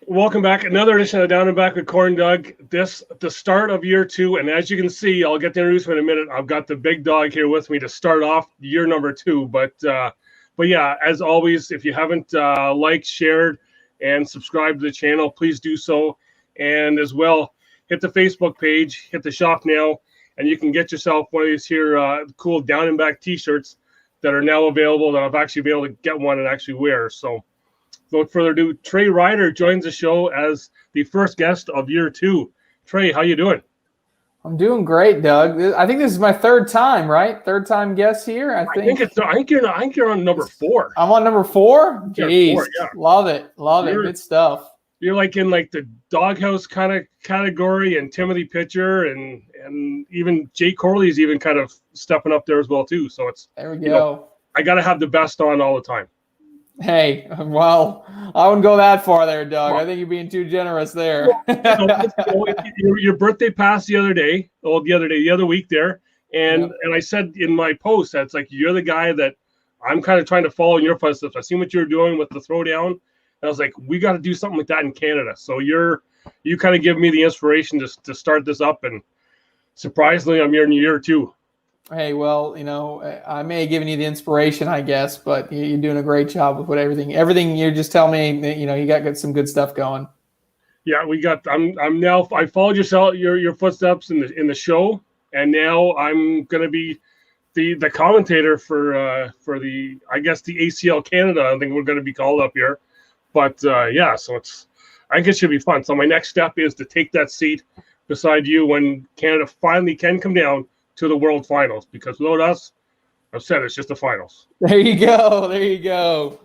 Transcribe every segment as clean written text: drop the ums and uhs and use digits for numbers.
Welcome back. Another edition of Down and Back with CornDoug. The start of year 2, and as you can see, I'll get to introduce him in a minute. I've got the big dog here with me to start off year number 2. But yeah, as always, if you haven't liked, shared, and subscribed to the channel, please do so. And as well, hit the Facebook page, hit the shop now, and you can get yourself one of these here cool Down and Back T-shirts that are now available. That I've actually been able to get one and actually wear. So. Without further ado, Trey Ryder joins the show as the first guest of year 2. Trey, how you doing? I'm doing great, Doug. I think this is my third time, right? Third time guest here. I think you're on number 4. I'm on number 4. Jeez, 4, yeah. Love it. Good stuff. You're like in like the doghouse kind of category, and Timothy Pitcher, and even Jay Corley's even kind of stepping up there as well too. So it's there we go. I got to have the best on all the time. Hey, well, I wouldn't go that far there, Doug. I think you're being too generous there. Your birthday passed the other week there, and I said in my post that's like you're the guy that I'm kind of trying to follow in your footsteps. I seen what you were doing with the throwdown, and I was like, we got to do something like that in Canada. So you kind of give me the inspiration to start this up, and surprisingly, I'm here in year 2. Hey, well, I may have given you the inspiration, I guess, but you're doing a great job with everything you just tell me. You got some good stuff going. Yeah, we got. I followed your footsteps in the show, and now I'm gonna be the commentator for the the ACL Canada. I think we're gonna be called up here, but so I think it should be fun. So my next step is to take that seat beside you when Canada finally can come down to the World Finals, because without us, I've said it's just the finals. There you go.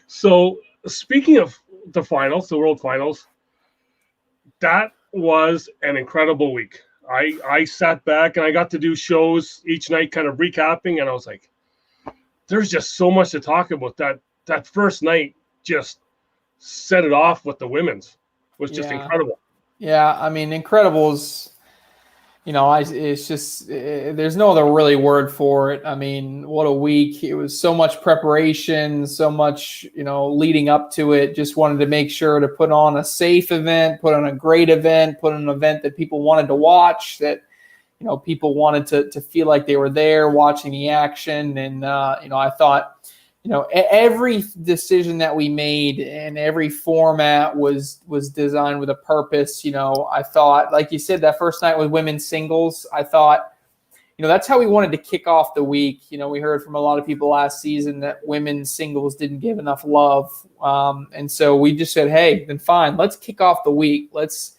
So speaking of the finals, the World Finals, that was an incredible week. I sat back and I got to do shows each night kind of recapping, and I was like, there's just so much to talk about. That first night just set it off with the women's. It was just incredible. Yeah, I mean, incredibles. It's just there's no other really word for it. I mean, what a week. It was so much preparation, so much, leading up to it. Just wanted to make sure to put on a safe event, put on a great event, put on an event that people wanted to watch, that, people wanted to feel like they were there watching the action. And, I thought, every decision that we made and every format was designed with a purpose. I thought, like you said, that first night with women's singles, I thought, that's how we wanted to kick off the week. We heard from a lot of people last season that women's singles didn't give enough love. And so we just said, hey, then fine, let's kick off the week. Let's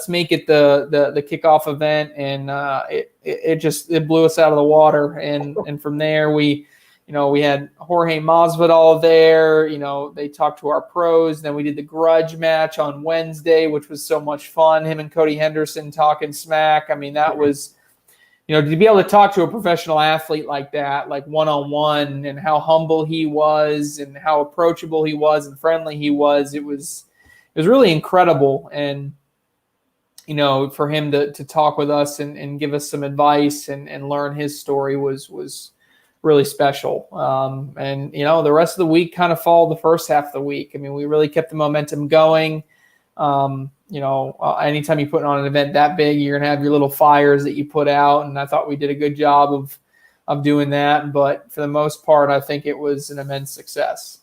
make it the kickoff event. And it blew us out of the water. And from there, we had Jorge Masvidal there. They talked to our pros. Then we did the grudge match on Wednesday, which was so much fun. Him and Cody Henderson talking smack. I mean, that was, to be able to talk to a professional athlete like that, like one-on-one, and how humble he was and how approachable he was and friendly he was. It was really incredible. And, for him to talk with us and give us some advice and learn his story was really special. And, the rest of the week kind of followed the first half of the week. I mean, we really kept the momentum going. Anytime you put on an event that big, you're going to have your little fires that you put out. And I thought we did a good job of doing that. But for the most part, I think it was an immense success.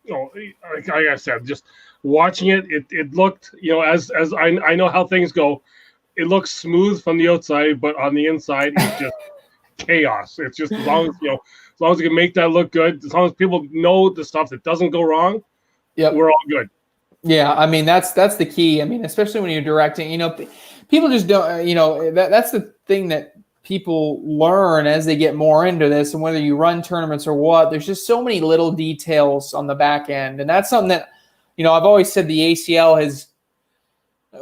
Like I said, just watching it looked, as I know how things go, it looks smooth from the outside, but on the inside, it's just chaos. It's just as long as we can make that look good, as long as people know the stuff that doesn't go wrong, we're all good. Yeah, I mean that's the key. I mean, especially when you're directing, people just don't. That's the thing that people learn as they get more into this, and whether you run tournaments or what, there's just so many little details on the back end, and that's something that I've always said the ACL has.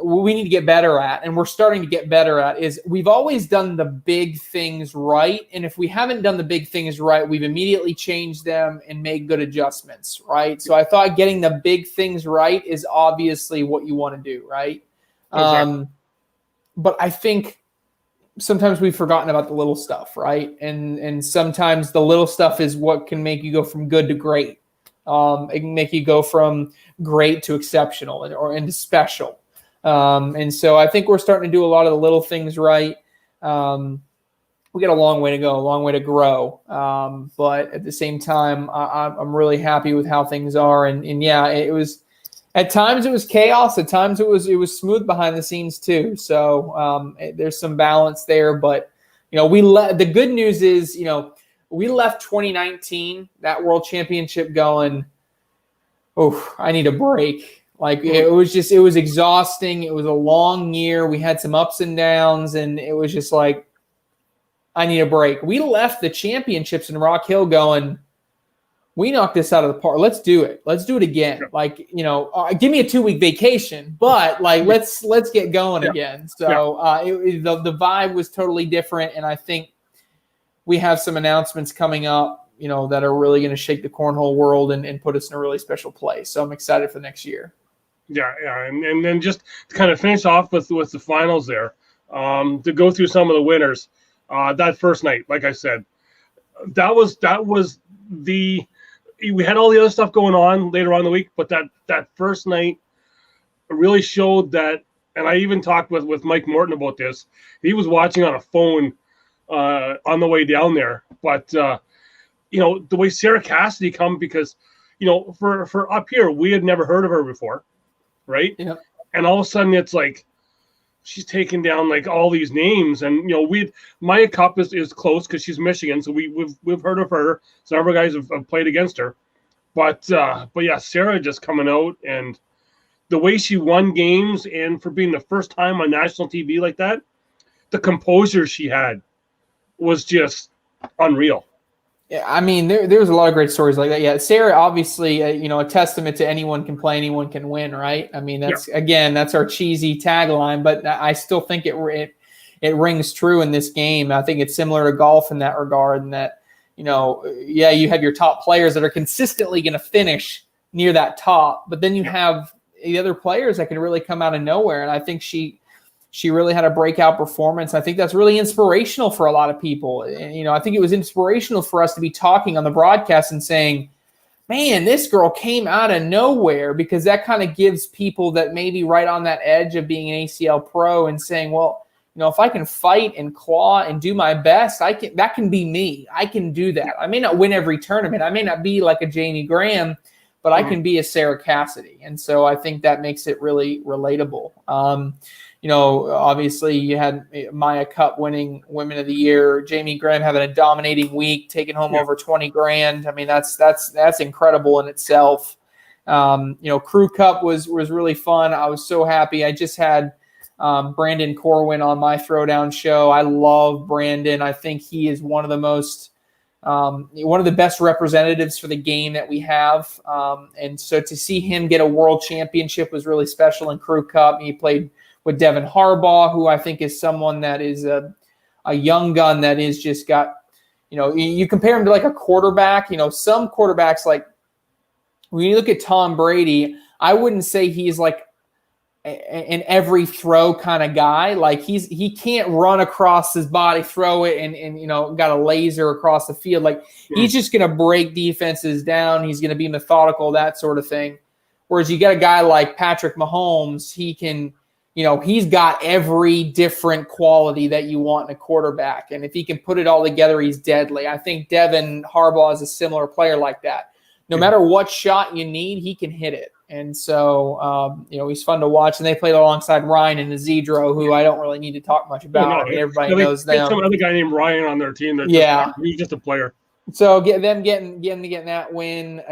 We need to get better at, and we're starting to get better at, is we've always done the big things right. And if we haven't done the big things right, we've immediately changed them and made good adjustments, right? So I thought getting the big things right is obviously what you want to do, right? Exactly. But I think sometimes we've forgotten about the little stuff, right? And sometimes the little stuff is what can make you go from good to great. It can make you go from great to exceptional or into special. And so I think we're starting to do a lot of the little things right. We got a long way to go, a long way to grow. But at the same time, I'm really happy with how things are. And yeah, it was at times it was chaos. At times it was smooth behind the scenes too. So there's some balance there. But the good news is we left 2019 that World Championship going, oh, I need a break. Like it was exhausting. It was a long year. We had some ups and downs, and it was just like, I need a break. We left the championships in Rock Hill going, we knocked this out of the park. Let's do it. Let's do it again. Sure. Like, give me a 2-week vacation, but like, let's get going again. So the vibe was totally different. And I think we have some announcements coming up, that are really going to shake the cornhole world and put us in a really special place. So I'm excited for next year. Yeah. And then just to kind of finish off with the finals there, to go through some of the winners. That first night, like I said, that was we had all the other stuff going on later on in the week, but that first night really showed that. And I even talked with Mike Morton about this. He was watching on a phone on the way down there, but the way Sarah Cassidy come, because for up here we had never heard of her before, right? Yeah. And all of a sudden it's like she's taking down like all these names, and Maya Cup is close because she's Michigan, so we've heard of her. Some of our guys have played against her, but yeah, Sarah just coming out, and the way she won games, and for being the first time on national TV like that, the composure she had was just unreal. Yeah, I mean, there's a lot of great stories like that. Yeah, Sarah, obviously, a testament to anyone can play, anyone can win, right? I mean, that's our cheesy tagline, but I still think it rings true in this game. I think it's similar to golf in that regard, and that, you have your top players that are consistently going to finish near that top, but then you have the other players that can really come out of nowhere. And I think she really had a breakout performance. I think that's really inspirational for a lot of people. And, I think it was inspirational for us to be talking on the broadcast and saying, man, this girl came out of nowhere, because that kind of gives people that maybe right on that edge of being an ACL pro and saying, well, if I can fight and claw and do my best, that can be me. I can do that. I may not win every tournament. I may not be like a Jamie Graham, but I can be a Sarah Cassidy. And so I think that makes it really relatable. Obviously you had Maya Cup winning Women of the Year, Jamie Graham having a dominating week, taking home over $20,000. I mean, that's incredible in itself. Crew Cup was really fun. I was so happy. I just had Brandon Corwin on my Throwdown show. I love Brandon. I think he is one of the best representatives for the game that we have. And so to see him get a world championship was really special in Crew Cup. He played with Devin Harbaugh, who I think is someone that is a young gun that is just got, you compare him to like a quarterback. Some quarterbacks, like when you look at Tom Brady, I wouldn't say he's like an every throw kind of guy. Like he can't run across his body, throw it, and got a laser across the field. Like he's just going to break defenses down. He's going to be methodical, that sort of thing. Whereas you get a guy like Patrick Mahomes, he can, he's got every different quality that you want in a quarterback. And if he can put it all together, he's deadly. I think Devin Harbaugh is a similar player like that. No matter what shot you need, he can hit it. And so, he's fun to watch. And they played alongside Ryan and Izidro, who I don't really need to talk much about. I mean, everybody knows them. Some other guy named Ryan on their team. He's just a player. So getting that win,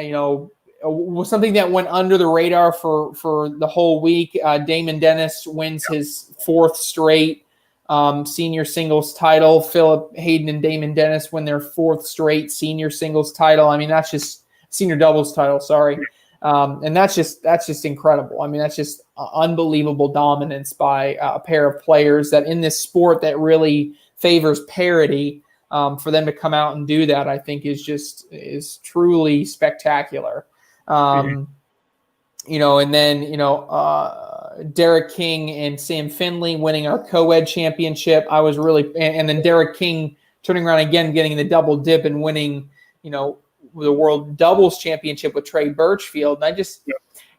was something that went under the radar for the whole week. Damon Dennis wins his 4th straight senior singles title. Philip Hayden and Damon Dennis win their 4th straight senior singles title. I mean, that's just senior doubles title. Sorry. And that's just incredible. I mean, that's just unbelievable dominance by a pair of players that in this sport that really favors parity, for them to come out and do that, I think is truly spectacular. And then, Derek King and Sam Finley winning our co-ed championship. I was really, and then Derek King turning around again, getting the double dip and winning, the World Doubles Championship with Trey Birchfield. And I just,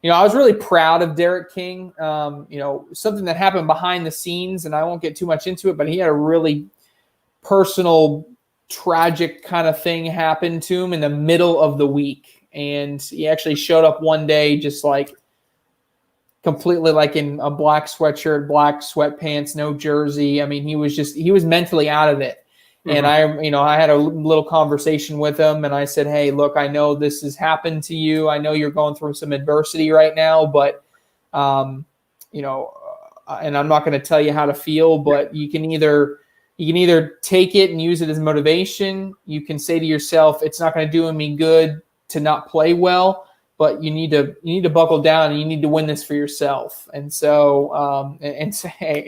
I was really proud of Derek King. Something that happened behind the scenes, and I won't get too much into it, but he had a really personal, tragic kind of thing happen to him in the middle of the week. And he actually showed up one day just like completely like in a black sweatshirt, black sweatpants, no jersey. I mean, he was mentally out of it. And I had a little conversation with him, and I said, "Hey, look, I know this has happened to you. I know you're going through some adversity right now, but, and I'm not going to tell you how to feel, but you can either take it and use it as motivation. You can say to yourself, it's not going to do me good to not play well, but you need to buckle down and you need to win this for yourself." And so, and say,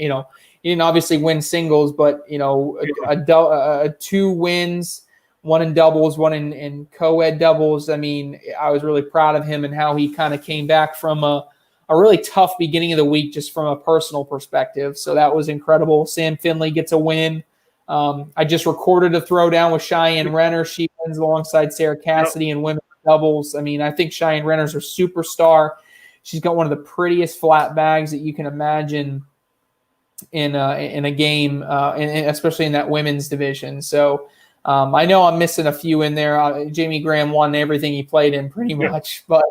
he didn't obviously win singles, but, 2 wins, one in doubles, one in co-ed doubles. I mean, I was really proud of him and how he kind of came back from a really tough beginning of the week just from a personal perspective. So that was incredible. Sam Finley gets a win. I just recorded a throwdown with Cheyenne Renner. She wins alongside Sarah Cassidy in women's doubles. I mean, I think Cheyenne Renner's a superstar. She's got one of the prettiest flat bags that you can imagine in a game, especially in that women's division. So I know I'm missing a few in there. Jamie Graham won everything he played in pretty much, but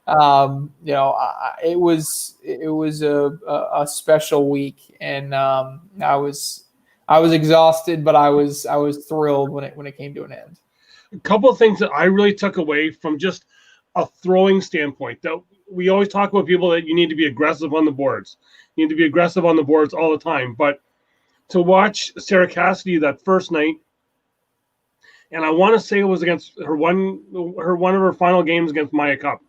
it was a special week, and I was exhausted, but I was thrilled when it came to an end. A couple of things that I really took away from just a throwing standpoint, that we always talk about people that you need to be aggressive on the boards. You need to be aggressive on the boards all the time. But to watch Sarah Cassidy that first night, and I want to say it was against one of her final games against Maya Cup,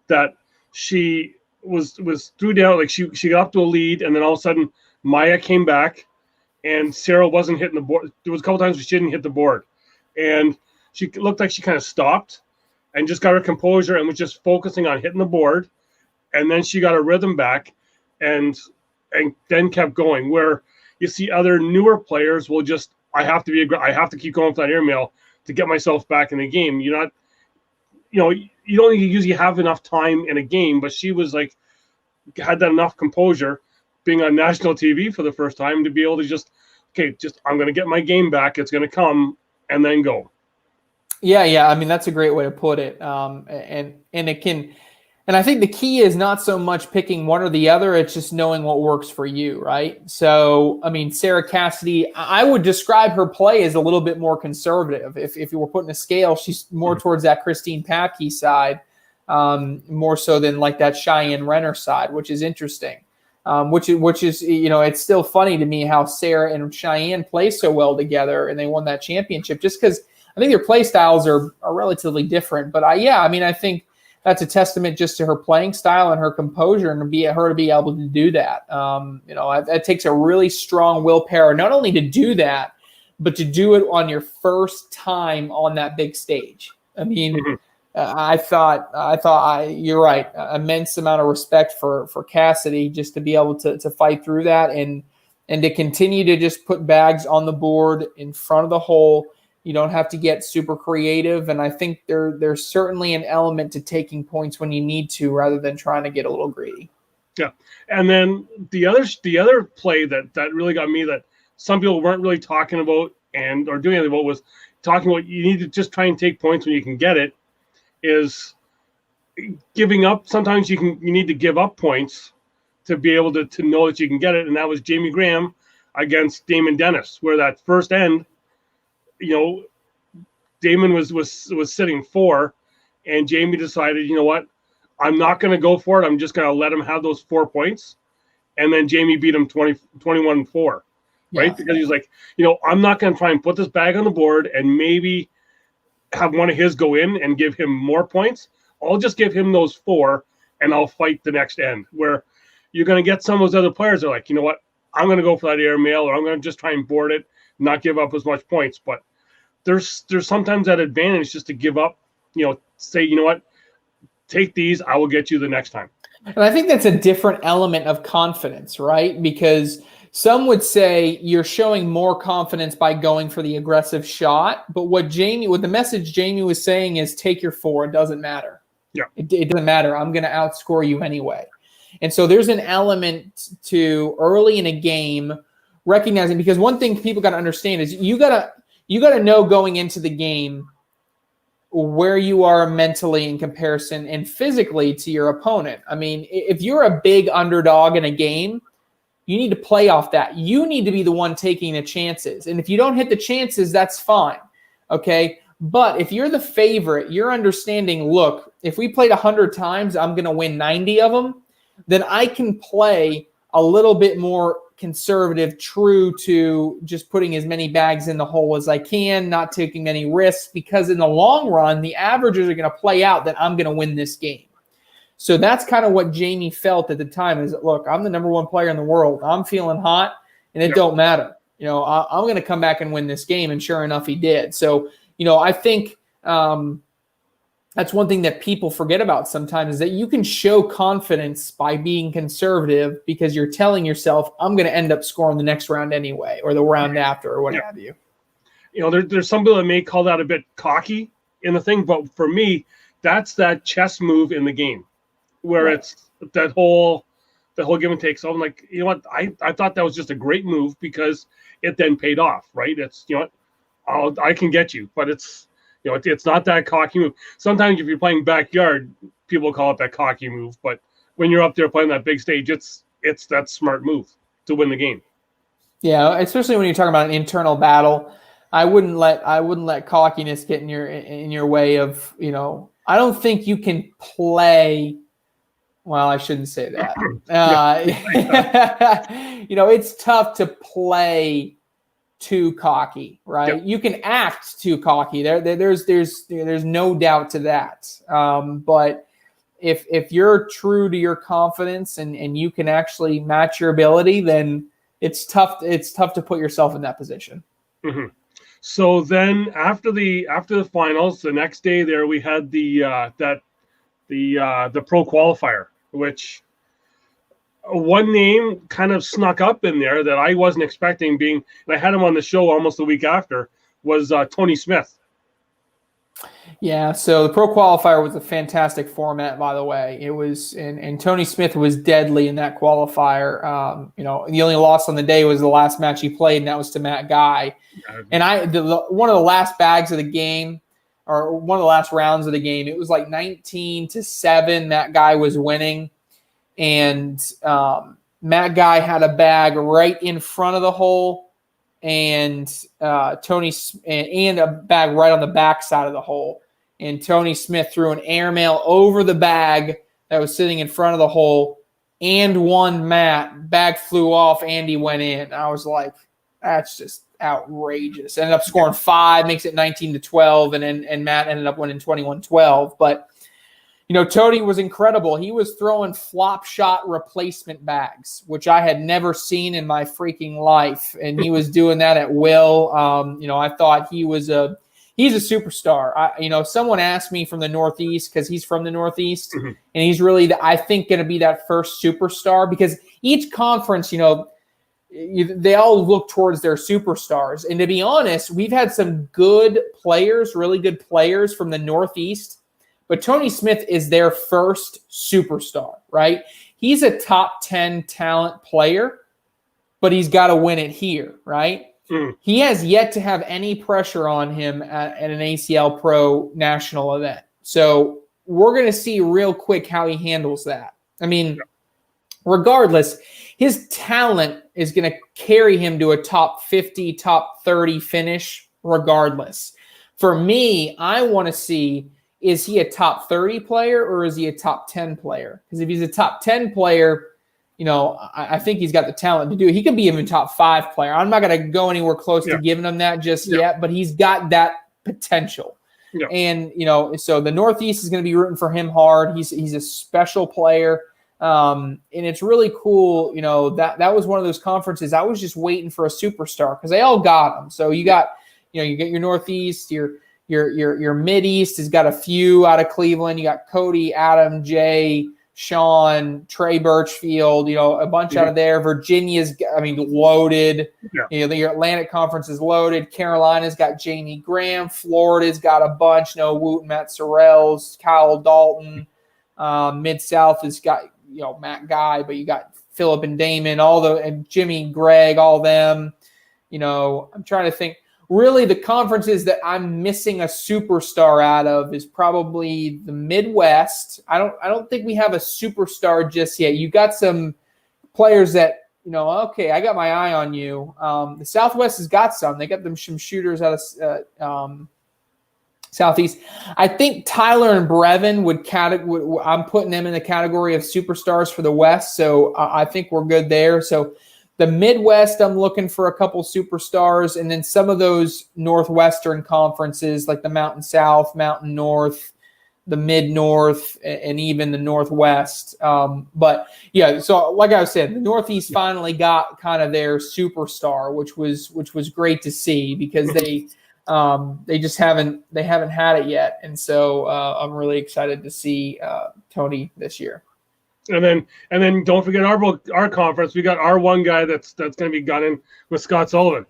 that she was threw down, like she got up to a lead, and then all of a sudden Maya came back and Sarah wasn't hitting the board. There was a couple times where she didn't hit the board, and she looked like she kind of stopped and just got her composure and was just focusing on hitting the board. And then she got her rhythm back and then kept going. Where you see other newer players will just, I have to keep going for that airmail to get myself back in the game. You're not, you don't usually have enough time in a game, but she was like, had that enough composure being on national TV for the first time to be able to I'm going to get my game back. It's going to come, and then go. Yeah. I mean, that's a great way to put it. And it can, and I think the key is not so much picking one or the other. It's just knowing what works for you, right? So, I mean, Sarah Cassidy, I would describe her play as a little bit more conservative. If you were putting a scale, she's more towards that Christine Papke side, more so than like that Cheyenne Renner side, which is interesting. Which is, it's still funny to me how Sarah and Cheyenne play so well together, and they won that championship just because I think their play styles are relatively different. But I think that's a testament just to her playing style and her composure, and to be able to do that. That takes a really strong willpower, not only to do that, but to do it on your first time on that big stage. I mean, I thought you're right. Immense amount of respect for Cassidy just to be able to fight through that and to continue to just put bags on the board in front of the hole. You don't have to get super creative, and I think there's certainly an element to taking points when you need to, rather than trying to get a little greedy. Yeah, and then the other play that really got me, that some people weren't really talking about or doing anything about, was talking about you need to just try and take points when you can get it. Is giving up. Sometimes you need to give up points to be able to know that you can get it, and that was Jamie Graham against Damon Dennis, where that first end, Damon was sitting 4, and Jamie decided, you know what, I'm not going to go for it. I'm just going to let him have those 4 points. And then Jamie beat him 21-4, right? Because he's like, I'm not going to try and put this bag on the board and maybe have one of his go in and give him more points. I'll just give him those 4, and I'll fight the next end. Where you're going to get some of those other players that are like, you know what, I'm going to go for that airmail, or I'm going to just try and board it, not give up as much points. But there's sometimes that advantage just to give up, say, you know what, take these, I will get you the next time. And I think that's a different element of confidence, right? Because Some would say you're showing more confidence by going for the aggressive shot. But what the message Jamie was saying is take your 4. It doesn't matter. Yeah. It doesn't matter. I'm going to outscore you anyway. And so there's an element to early in a game recognizing, because one thing people got to understand is you got to know going into the game where you are mentally in comparison and physically to your opponent. I mean, if you're a big underdog in a game, you need to play off that. You need to be the one taking the chances. And if you don't hit the chances, that's fine. Okay. But if you're the favorite, you're understanding, look, if we played 100 times, I'm going to win 90 of them. Then I can play a little bit more conservative, true to just putting as many bags in the hole as I can, not taking any risks, because in the long run, the averages are going to play out that I'm going to win this game. So that's kind of what Jamie felt at the time is, look, I'm the number 1 player in the world. I'm feeling hot, and it don't matter. I'm going to come back and win this game, and sure enough, he did. So, I think that's one thing that people forget about sometimes, is that you can show confidence by being conservative because you're telling yourself, I'm going to end up scoring the next round anyway, or the round after, or what have you. There's some people that may call that a bit cocky in the thing, but for me, that's that chess move in the game where it's that whole give and take. So I'm like, you know what? I thought that was just a great move because it then paid off, right? It's, I can get you, but it's not that cocky move. Sometimes if you're playing backyard, people call it that cocky move, but when you're up there playing that big stage, it's that smart move to win the game. Yeah, especially when you're talking about an internal battle. I wouldn't let cockiness get in your way of, I don't think you can play. Well, I shouldn't say that. It's tough to play too cocky, right? Yep. You can act too cocky. There's no doubt to that. But if you're true to your confidence and you can actually match your ability, then it's tough to put yourself in that position. Mm-hmm. So then after the finals, the next day there we had the pro qualifier, which one name kind of snuck up in there that I wasn't expecting and I had him on the show almost a week after, was Tony Smith. Yeah, so the pro qualifier was a fantastic format, by the way. It was, and Tony Smith was deadly in that qualifier. The only loss on the day was the last match he played, and that was to Matt Guy. And one of the last bags of the game, or one of the last rounds of the game, it was like 19-7. Matt Guy was winning, and Matt Guy had a bag right in front of the hole, and Tony and a bag right on the back side of the hole. And Tony Smith threw an airmail over the bag that was sitting in front of the hole and won Matt. Bag flew off, Andy went in. I was like, that's just outrageous. Ended up scoring 5, makes it 19-12, and Matt ended up winning 21-12. But Tony was incredible. He was throwing flop shot replacement bags, which I had never seen in my freaking life. And he was doing that at will. I thought he's a superstar. Someone asked me from the Northeast, because he's from the Northeast, mm-hmm. and he's really, I think, going to be that first superstar, because each conference, they all look towards their superstars. And to be honest, we've had some good players, really good players from the Northeast. But Tony Smith is their first superstar, right? He's a top 10 talent player, but he's got to win it here, right? Mm. He has yet to have any pressure on him at an ACL Pro national event. So we're going to see real quick how he handles that. I mean, regardless, his talent is going to carry him to a top 50, top 30 finish regardless. For me, I want to see, is he a top 30 player or is he a top 10 player? Because if he's a top 10 player, I think he's got the talent to do it. He could be even top 5 player. I'm not going to go anywhere close to giving him that just yet, but he's got that potential. Yeah. And, so the Northeast is going to be rooting for him hard. He's a special player. And it's really cool. That was one of those conferences. I was just waiting for a superstar because they all got them. So you got your Northeast, your Mid-East has got a few out of Cleveland. You got Cody, Adam, Jay, Sean, Trey Birchfield, a bunch out of there. Virginia's, loaded. Yeah. The Atlantic Conference is loaded. Carolina's got Jamie Graham. Florida's got a bunch. Noah Wooten, Matt Sorrells, Kyle Dalton. Mid-South has got, Matt Guy, but you got Phillip and Damon, and Jimmy, Greg, all them. I'm trying to think. Really, the conferences that I'm missing a superstar out of is probably the Midwest. I don't think we have a superstar just yet. You got some players that, okay, I got my eye on you. The Southwest has got some. They got some shooters out of Southeast. I think Tyler and Brevin I'm putting them in the category of superstars for the West, so I think we're good there. So the Midwest, I'm looking for a couple superstars, and then some of those Northwestern conferences like the Mountain South, Mountain North, the Mid-North, and even the Northwest. But, yeah, so like I said, the Northeast finally got kind of their superstar, which was great to see because they just haven't had it yet. And so I'm really excited to see Tony this year. And then don't forget our conference. We got our one guy that's going to be gunning with Scott Sullivan.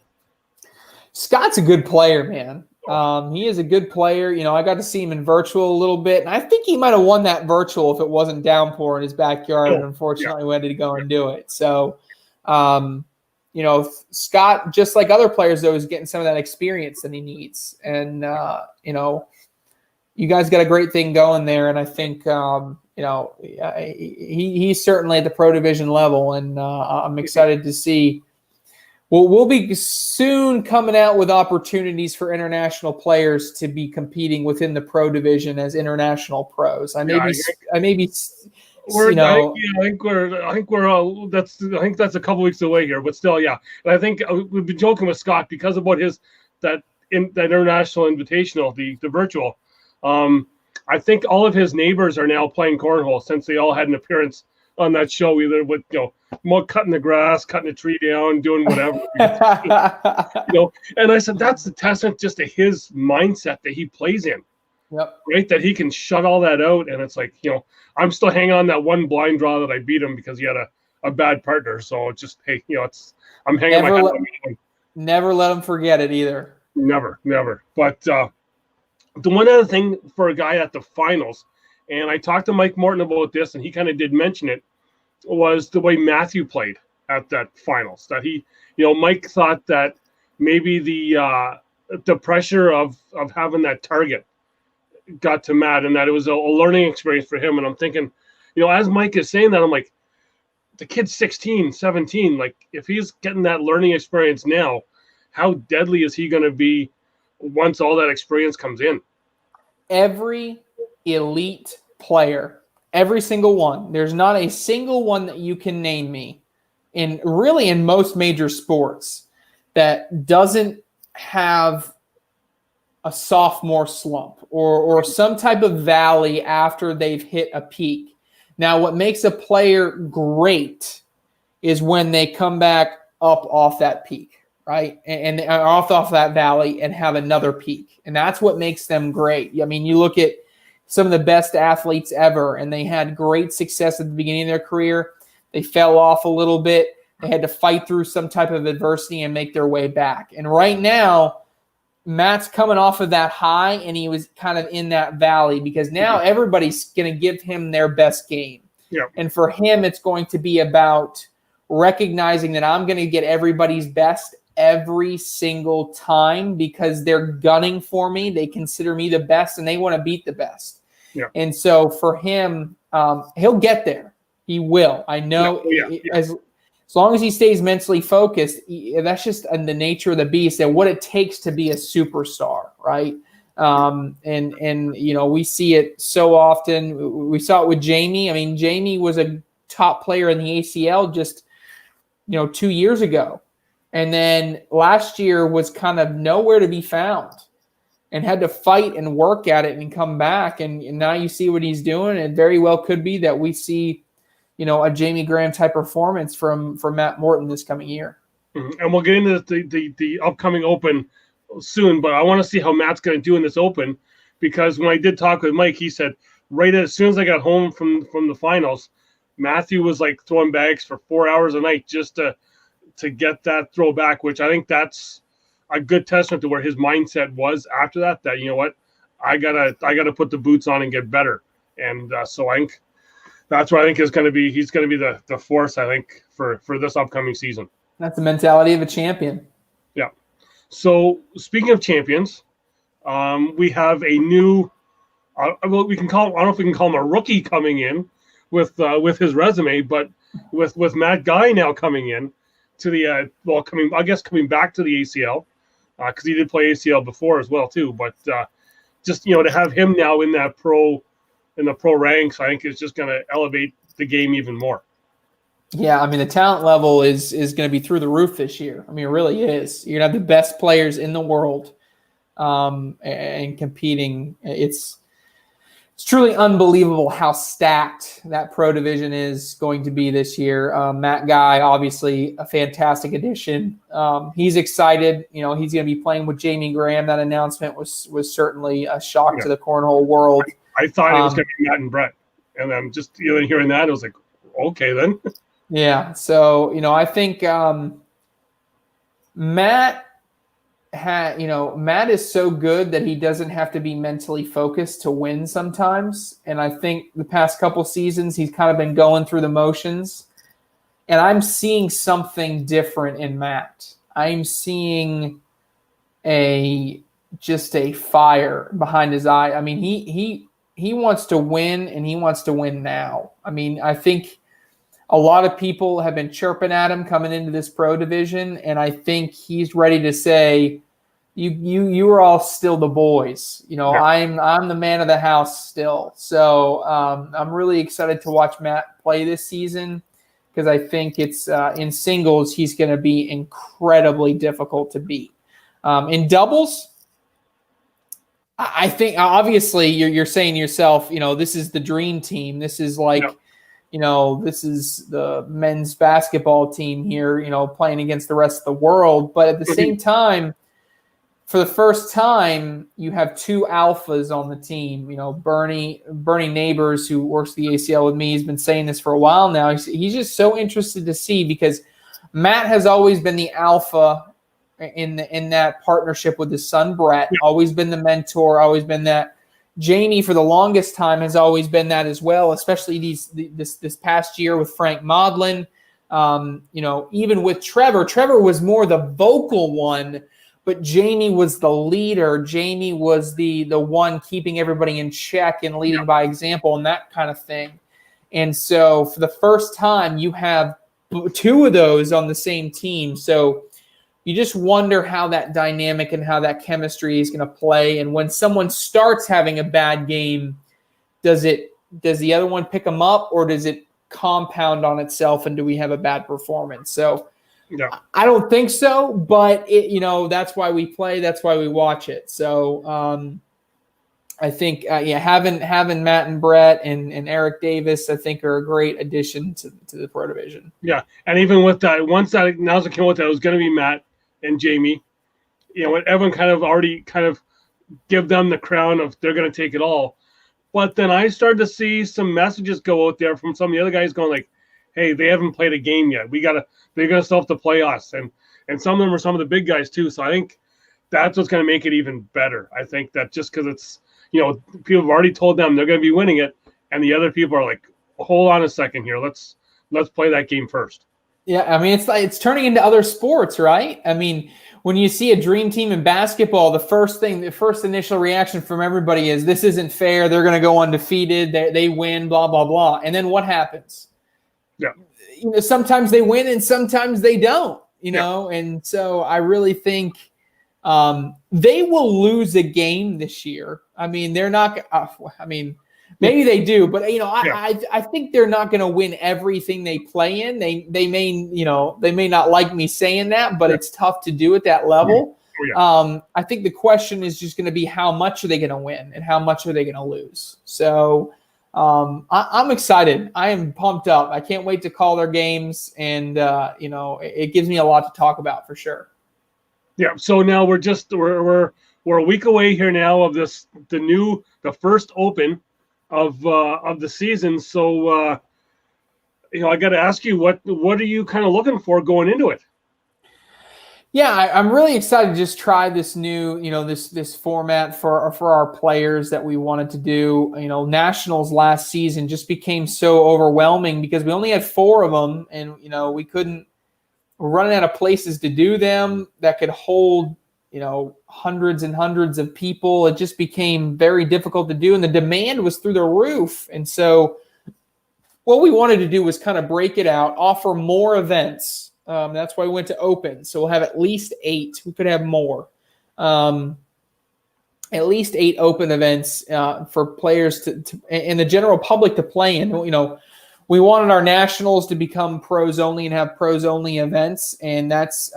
Scott's a good player, man. He is a good player. I got to see him in virtual a little bit, and I think he might have won that virtual if it wasn't downpour in his backyard. And unfortunately, we had to go and do it. So, Scott, just like other players, though, is getting some of that experience that he needs. And you guys got a great thing going there, and I think he's certainly at the pro division level, and I'm excited to see. Well, we'll be soon coming out with opportunities for international players to be competing within the pro division as international pros. I think that's a couple weeks away here, but still, yeah. And I think we've been joking with Scott because of what that international invitational, the virtual. I think all of his neighbors are now playing cornhole since they all had an appearance on that show, either with cutting the grass, cutting a tree down, doing whatever. And I said that's the testament just to his mindset that he plays in. Yep. Right, that he can shut all that out, and it's like I'm still hanging on that one blind draw that I beat him because he had a bad partner. So it's just I'm hanging my head on that. Never let him forget it either. Never. But the one other thing for a guy at the finals, and I talked to Mike Morton about this, and he kind of did mention it, was the way Matthew played at that finals. That he, Mike thought that maybe the pressure of having that target got to Matt, and that it was a learning experience for him. And I'm thinking, as Mike is saying that, I'm like, the kid's 16, 17. Like, if he's getting that learning experience now, how deadly is he going to be once all that experience comes in? Every elite player, every single one, there's not a single one that you can name me in most major sports that doesn't have a sophomore slump or some type of valley after they've hit a peak. Now, what makes a player great is when they come back up off that peak, right? And off that valley and have another peak. And that's what makes them great. I mean, you look at some of the best athletes ever, and they had great success at the beginning of their career. They fell off a little bit. They had to fight through some type of adversity and make their way back. And right now, Matt's coming off of that high, and he was kind of in that valley because now everybody's going to give him their best game. Yeah. And for him, it's going to be about recognizing that I'm going to get everybody's best every single time because they're gunning for me. They consider me the best, and they want to beat the best. Yeah. And so for him, he'll get there. He will. I know. As long as he stays mentally focused, that's just the nature of the beast and what it takes to be a superstar, right? And we see it so often. We saw it with Jamie. I mean, Jamie was a top player in the ACL just, 2 years ago. And then last year was kind of nowhere to be found and had to fight and work at it and come back. And now you see what he's doing. It very well could be that we see a Jamie Graham type performance from Matt Morton this coming year. And we'll get into the upcoming Open soon, but I want to see how Matt's going to do in this Open because when I did talk with Mike, he said right as soon as I got home from the finals, Matthew was like throwing bags for 4 hours a night just to get that throw back, which I think that's a good testament to where his mindset was after that. That, you know what, I gotta put the boots on and get better. And so I think that's what I think is going to be. He's going to be the force, I think, for this upcoming season. That's the mentality of a champion. Yeah. So speaking of champions, we have a new. Well, we can call. I don't know if we can call him a rookie coming in with his resume, but with Matt Guy now coming in to the coming back to the ACL because he did play ACL before as well too. But just to have him now in the pro ranks, I think is just going to elevate the game even more. Yeah, I mean, the talent level is going to be through the roof this year. I mean, it really is. You're going to have the best players in the world and competing. It's truly unbelievable how stacked that pro division is going to be this year. Matt Guy, obviously a fantastic addition. He's excited. He's going to be playing with Jamie Graham. That announcement was certainly a shock to the cornhole world. I thought it was going to be Matt and Brett. And I'm just hearing that, I was like, okay then. Yeah. So, I think Matt is so good that he doesn't have to be mentally focused to win sometimes. And I think the past couple seasons, he's kind of been going through the motions. And I'm seeing something different in Matt. I'm seeing just a fire behind his eye. I mean, he wants to win, and he wants to win now. I mean, I think a lot of people have been chirping at him coming into this pro division, and I think he's ready to say, "You are all still the boys. Yeah. I'm the man of the house still." So I'm really excited to watch Matt play this season because I think it's in singles he's going to be incredibly difficult to beat. In doubles, I think obviously you're saying to yourself, this is the dream team. This is like. Yep. This is the men's basketball team here, playing against the rest of the world. But at the same time, for the first time, you have two alphas on the team. Bernie Neighbors, who works the ACL with me, he's been saying this for a while now. He's just so interested to see because Matt has always been the alpha in that partnership with his son, Brett, always been the mentor, always been that. Jamie, for the longest time, has always been that as well, especially this past year with Frank Modlin. Even with Trevor. Trevor was more the vocal one, but Jamie was the leader. Jamie was the one keeping everybody in check and leading by example and that kind of thing. And so for the first time, you have two of those on the same team. So you just wonder how that dynamic and how that chemistry is going to play. And when someone starts having a bad game, does the other one pick them up, or does it compound on itself? And do we have a bad performance? So I don't think so, but that's why we play. That's why we watch it. So I think, having Matt and Brett and Eric Davis, I think are a great addition to the pro division. Yeah. And even with that, once that announcement came out that it was going to be Matt and Jamie, everyone kind of give them the crown of they're going to take it all. But then I started to see some messages go out there from some of the other guys going like, hey, they haven't played a game yet. they're going to still have to play us. And some of them are some of the big guys too. So I think that's what's going to make it even better. I think that just because it's, people have already told them they're going to be winning it. And the other people are like, hold on a second here. Let's play that game first. Yeah, I mean, it's turning into other sports, right? I mean, when you see a dream team in basketball, the first initial reaction from everybody is this isn't fair. They're going to go undefeated. They win, blah, blah, blah. And then what happens? Yeah. Sometimes they win and sometimes they don't, And so I really think they will lose a game this year. I mean, they're not maybe they do, but I think they're not going to win everything they play in. They may not like me saying that, but it's tough to do at that level. I think the question is just going to be how much are they going to win and how much are they going to lose. So I'm excited. I am pumped up. I can't wait to call their games, and it gives me a lot to talk about for sure. Yeah. So now we're a week away here now of the first Open of the season. So I got to ask you, what are you kind of looking for going into it? Yeah, I'm really excited to just try this new, this format for our players that we wanted to do. Nationals last season just became so overwhelming because we only had 4 of them, and we're running out of places to do them that could hold, hundreds and hundreds of people. It just became very difficult to do, and the demand was through the roof. And so what we wanted to do was kind of break it out, offer more events. That's why we went to open. So we'll have at least 8. We could have more. At least 8 open events for players to and the general public to play in. We wanted our nationals to become pros only and have pros only events. And that's,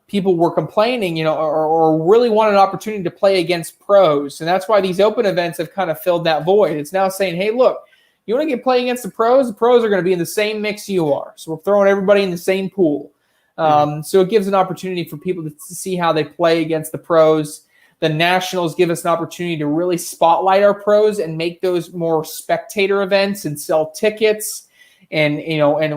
people were complaining, or really wanted an opportunity to play against pros. And that's why these open events have kind of filled that void. It's now saying, hey, look, you want to get playing against the pros? The pros are going to be in the same mix you are. So we're throwing everybody in the same pool. So it gives an opportunity for people to see how they play against the pros. The nationals give us an opportunity to really spotlight our pros and make those more spectator events and sell tickets and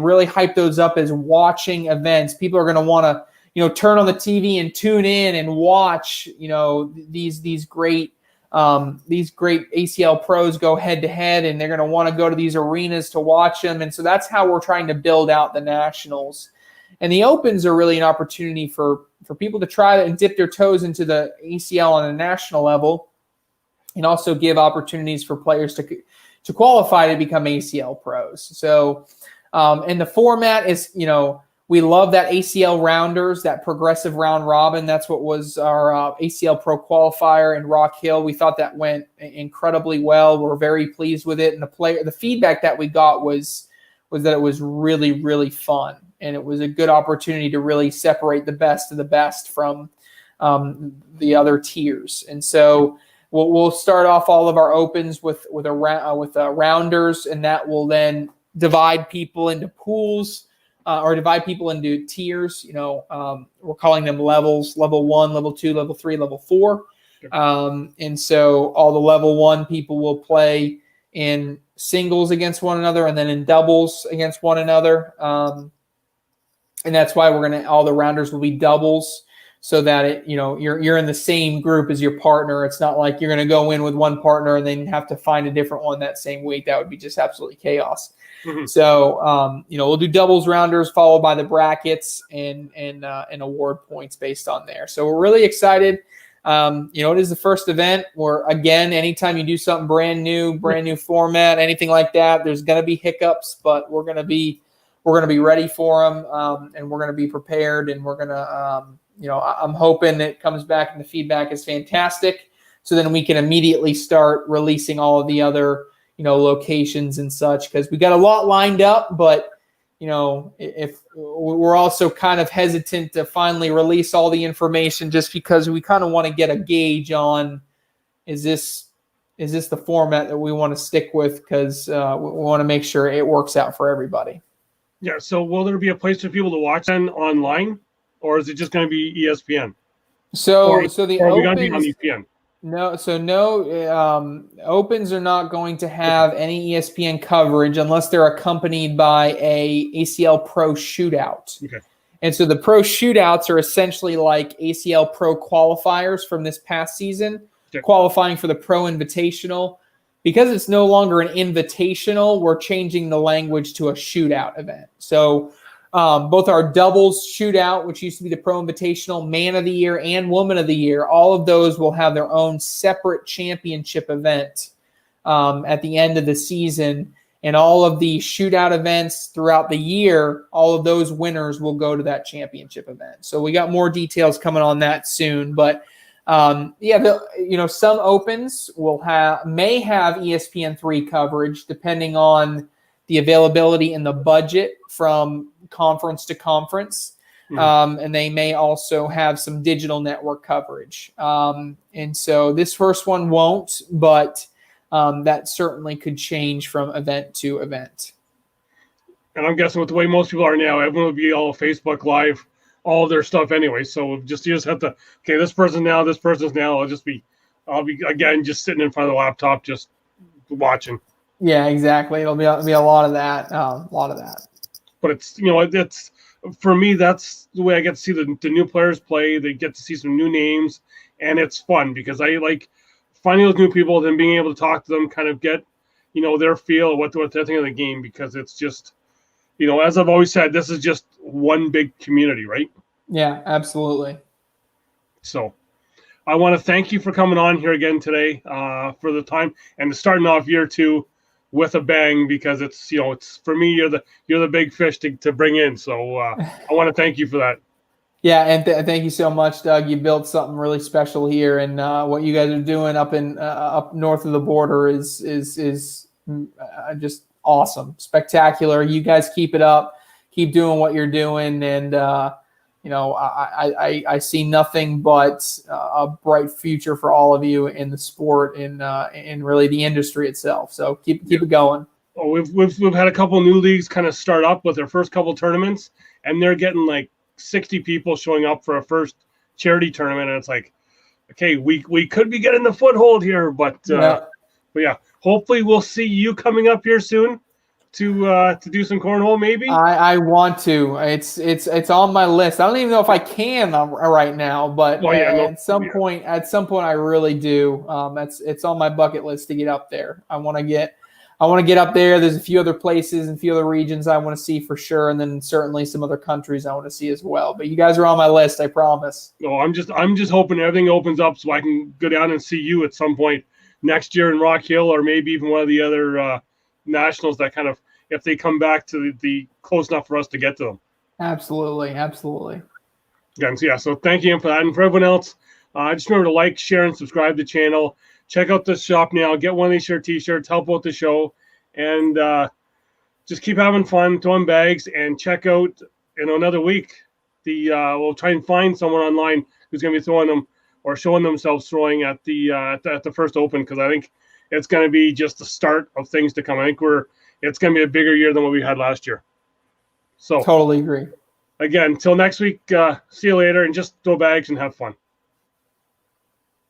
really hype those up as watching events. People are going to want to, turn on the TV and tune in and watch, these great ACL pros go head to head, and they're going to want to go to these arenas to watch them. And so that's how we're trying to build out the nationals. And the opens are really an opportunity for people to try and dip their toes into the ACL on a national level, and also give opportunities for players to qualify to become ACL pros. So, and the format is, we love that ACL rounders, that progressive round robin. That's what was our ACL Pro qualifier in Rock Hill. We thought that went incredibly well. We're very pleased with it. And the feedback that we got was that it was really, really fun. And it was a good opportunity to really separate the best of the best from the other tiers. And so we'll start off all of our opens with rounders, and that will then divide people into pools. Or divide people into tiers. We're calling them levels: level 1, level 2, level 3, level 4. And so all the level 1 people will play in singles against one another, and then in doubles against one another. And that's why all the rounders will be doubles, so that you're in the same group as your partner. It's not like you're going to go in with one partner and then have to find a different one that same week. That would be just absolutely chaos. Mm-hmm. So, we'll do doubles rounders followed by the brackets and award points based on there. So we're really excited. It is the first event where, again, anytime you do something brand new format, anything like that, there's going to be hiccups, but we're going to be ready for them. And we're going to be prepared, and we're going to, I'm hoping it comes back and the feedback is fantastic. So then we can immediately start releasing all of the other, locations and such, because we got a lot lined up, but if we're also kind of hesitant to finally release all the information, just because we kind of want to get a gauge on, is this the format that we want to stick with? Because we want to make sure it works out for everybody. Yeah. So will there be a place for people to watch then online, or is it just going to be ESPN? So the are we opens, going to be on ESPN? No, opens are not going to have any ESPN coverage unless they're accompanied by a ACL Pro shootout. Okay. And so the Pro shootouts are essentially like ACL Pro qualifiers from this past season, qualifying for the Pro Invitational. Because it's no longer an invitational, we're changing the language to a shootout event. So both our doubles shootout, which used to be the Pro Invitational, Man of the Year, and Woman of the Year, all of those will have their own separate championship event at the end of the season. And all of the shootout events throughout the year, all of those winners will go to that championship event. So we got more details coming on that soon. But some opens may have ESPN3 coverage depending on the availability and the budget from conference to conference. And they may also have some digital network coverage. And so this first one won't, but that certainly could change from event to event. And I'm guessing with the way most people are now, everyone will be all Facebook Live, all their stuff anyway. So you just have to, this person's now, this person's now. I'll be again just sitting in front of the laptop, just watching. Yeah, exactly. It'll be a lot of that. But it's it's for me, that's the way I get to see the new players play. They get to see some new names, and it's fun because I like finding those new people, then being able to talk to them, kind of get their feel of what they think of the game, because it's just as I've always said, this is just one big community, right? Yeah, absolutely. So I want to thank you for coming on here again today, for the time, and starting off year 2 with a bang, because it's it's for me, you're the big fish to bring in. So I want to thank you for that. Yeah, and thank you so much, Doug. You built something really special here, and what you guys are doing up north of the border is just awesome, spectacular. You guys keep it up, keep doing what you're doing, and I see nothing but a bright future for all of you in the sport and really the industry itself. So keep it going. Oh, we've had a couple new leagues kind of start up with their first couple tournaments, and they're getting like 60 people showing up for a first charity tournament, and it's like, okay, we could be getting the foothold here, but yeah, hopefully we'll see you coming up here soon to do some cornhole, maybe. I want to. It's on my list. I don't even know if I can right now, but at some point, I really do. It's on my bucket list to get up there. I want to get up there. There's a few other places and a few other regions I want to see for sure, and then certainly some other countries I want to see as well. But you guys are on my list, I promise. No, I'm just hoping everything opens up so I can go down and see you at some point next year in Rock Hill, or maybe even one of the other nationals that kind of, if they come back to the close enough for us to get to them. Absolutely. Yeah, so thank you for that. And for everyone else, just remember to like, share, and subscribe to the channel. Check out the shop now. Get one of these t-shirts. Help out the show. And just keep having fun, throwing bags, and check out another week. We'll try and find someone online who's going to be throwing them or showing themselves throwing at the first open, because I think it's going to be just the start of things to come. I think it's going to be a bigger year than what we had last year. So totally agree. Again, till next week, see you later, and just throw bags and have fun.